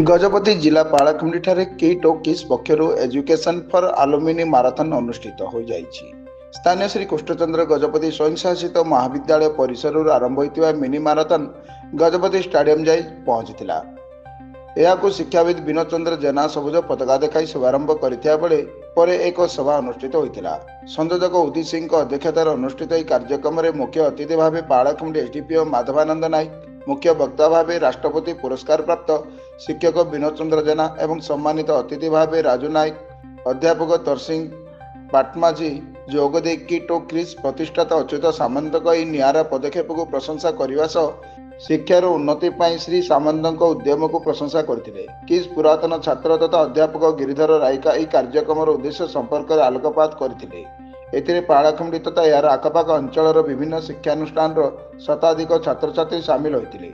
गजपति जिला पाड़ाखुंडी ठारे किट और किस पक्षरु एजुकेशन फॉर आलुमिनी माराथन अनुष्ठित हो जाइछि। स्थानीय श्री कृष्णचंद्र गजपति स्वयं शासित महाविद्यालय परिसर आरंभ होइतिबा मिनी माराथन गजपति स्टाडियम जाई पहुंचीथिला। एहाकु शिक्षाविद विनोद चंद्र जेना सबुज पताका देखाई शुभारंभ करिथिया बेले परे एक सभा अनुष्ठित होइतिला। संयोजक उदित सिंह अध्यक्षतार अनुष्ठित ଏହି କାର୍ଯ୍ୟକ୍ରମରେ मुख्य अतिथि भाव पाड़ाखुंडी एसडीपीओ माधवानंद नायक, मुख्य वक्ता भाव राष्ट्रपति पुरस्कार प्राप्त शिक्षक विनोद चंद्र जेना एवं सम्मानित अतिथि भाव राजू नायक, अध्यापक तरसिंह पाटमाझी जोगदे किट और क्रिस प्रतिष्ठाता अच्युत सामंतक ଏହି नियारा पदक्षेप को प्रशंसा करने सह शिक्षार उन्नति पाई श्री सामंत उद्यम को प्रशंसा करते। किस पुरातन छात्र तथा अध्यापक गिरिधर रायका ଏହି कार्यक्रम उद्देश्य संपर्क में आलोकपात करते। एथिरे पाड़ाखुंडी तथा यार आखपाख अंचल विभिन्न शिक्षानुष्ठान शताधिक छात्र छात्री सामिल होते।